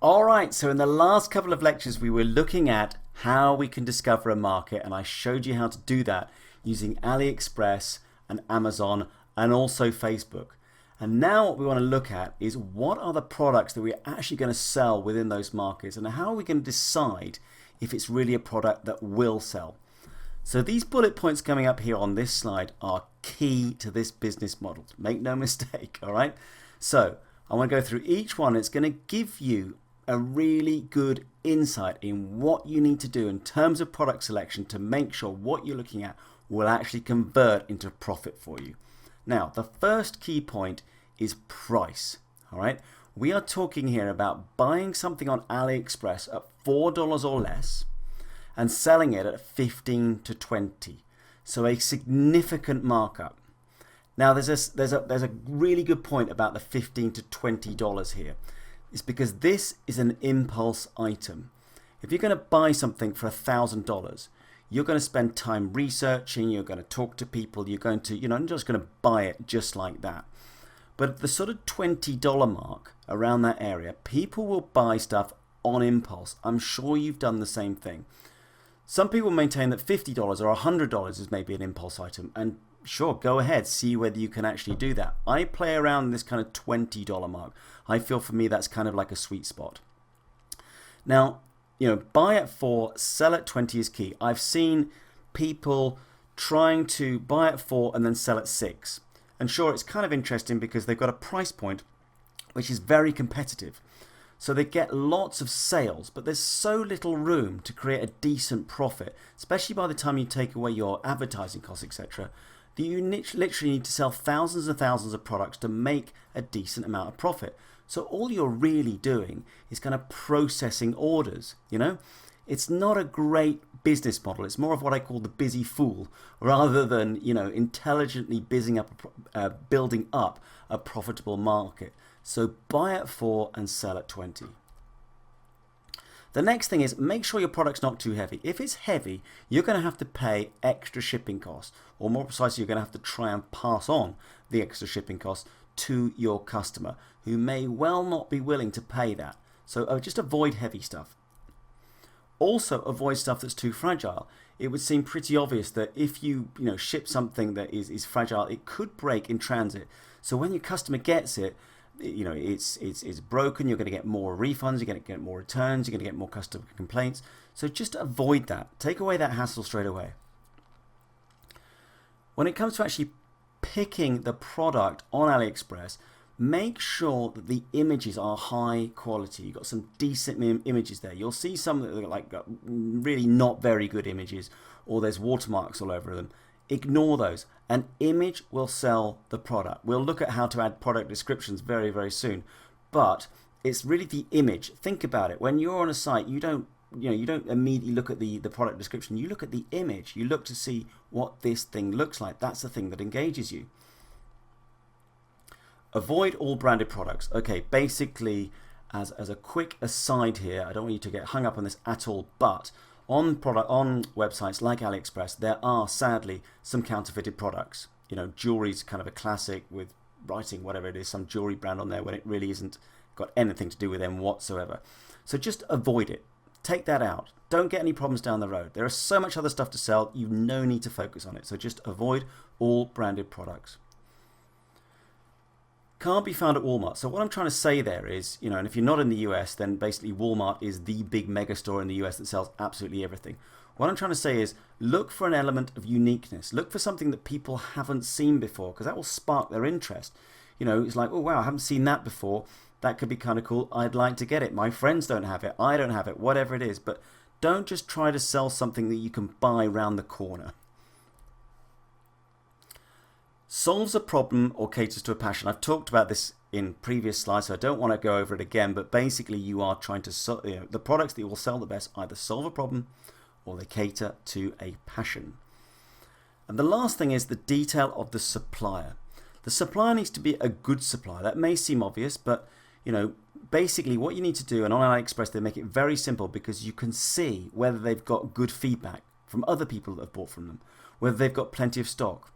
All right, so in the last couple of lectures, we were looking at how we can discover a market, and I showed you how to do that using AliExpress and Amazon and also Facebook. And now what we want to look at is what are the products that we're actually going to sell within those markets, and how are we going to decide if it's really a product that will sell. So these bullet points coming up here on this slide are key to this business model. Make no mistake, all right? So I want to go through each one. It's going to give you a really good insight in what you need to do in terms of product selection to make sure what you're looking at will actually convert into profit for you. Now, the first key point is price, all right? We are talking here about buying something on AliExpress at $4 or less and selling it at 15 to 20. So a significant markup. Now, there's a really good point about the $15 to $20 here. It's because this is an impulse item. If you're going to buy something for $1,000, you're going to spend time researching, you're going to talk to people, you're going to, you're not just going to buy it just like that. But at the sort of $20 mark, around that area, people will buy stuff on impulse. I'm sure you've done the same thing. Some people maintain that $50 or $100 is maybe an impulse item, and sure, go ahead, see whether you can actually do that. I play around this kind of $20 mark. I feel for me that's kind of like a sweet spot. Now, buy at 4, sell at 20 is key. I've seen people trying to buy at 4 and then sell at 6. And sure, it's kind of interesting because they've got a price point which is very competitive. So they get lots of sales, but there's so little room to create a decent profit, especially by the time you take away your advertising costs, etc., that you literally need to sell thousands and thousands of products to make a decent amount of profit. So all you're really doing is kind of processing orders, It's not a great business model. It's more of what I call the busy fool, rather than, intelligently building up a profitable market. So buy at 4 and sell at 20. The next thing is make sure your product's not too heavy. If it's heavy, you're going to have to pay extra shipping costs, or more precisely, you're going to have to try and pass on the extra shipping costs to your customer, who may well not be willing to pay that. So just avoid heavy stuff. Also avoid stuff that's too fragile. It would seem pretty obvious that if you ship something that is fragile, it could break in transit. So when your customer gets it, it's broken, you're going to get more refunds, you're going to get more returns, you're going to get more customer complaints. So just avoid that. Take away that hassle straight away. When it comes to actually picking the product on AliExpress, make sure that the images are high quality. You've got some decent images there. You'll see some that are like really not very good images, or there's watermarks all over them. Ignore those. An image will sell the product. We'll look at how to add product descriptions very, very soon. But it's really the image. Think about it. When you're on a site, you don't immediately look at the product description. You look at the image. You look to see what this thing looks like. That's the thing that engages you. Avoid all branded products. Okay, basically, as a quick aside here, I don't want you to get hung up on this at all, but on websites like AliExpress, there are sadly some counterfeited products. Jewelry's kind of a classic, with writing whatever it is, some jewelry brand on there, when it really isn't got anything to do with them whatsoever. So just avoid it. Take that out. Don't get any problems down the road. There is so much other stuff to sell, you've no need to focus on it. So just avoid all branded products. Can't be found at Walmart. So what I'm trying to say there is, and if you're not in the US, then basically Walmart is the big mega store in the US that sells absolutely everything. What I'm trying to say is look for an element of uniqueness. Look for something that people haven't seen before, because that will spark their interest. It's like, oh wow, I haven't seen that before. That could be kind of cool. I'd like to get it. My friends don't have it. I don't have it. Whatever it is. But don't just try to sell something that you can buy round the corner. Solves a problem or caters to a passion. I've talked about this in previous slides, so I don't want to go over it again, but basically you are trying to the products that you will sell the best either solve a problem or they cater to a passion. And the last thing is the detail of the supplier. The supplier needs to be a good supplier. That may seem obvious, but basically what you need to do, and on AliExpress they make it very simple, because you can see whether they've got good feedback from other people that have bought from them, whether they've got plenty of stock.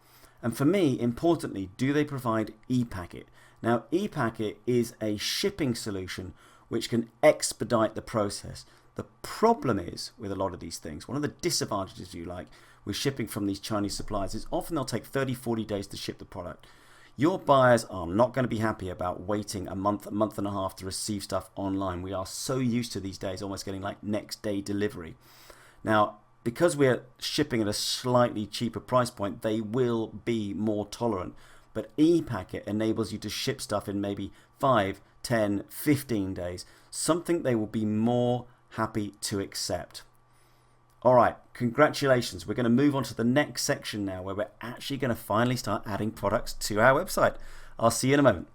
And for me, importantly, do they provide ePacket? Now, ePacket is a shipping solution which can expedite the process. The problem is with a lot of these things, one of the disadvantages, if you like, with shipping from these Chinese suppliers is often they'll take 30, 40 days to ship the product. Your buyers are not going to be happy about waiting a month and a half to receive stuff online. We are so used to these days almost getting like next day delivery. Now, because we're shipping at a slightly cheaper price point, they will be more tolerant. But ePacket enables you to ship stuff in maybe 5, 10, 15 days, something they will be more happy to accept. All right, congratulations. We're going to move on to the next section now where we're actually going to finally start adding products to our website. I'll see you in a moment.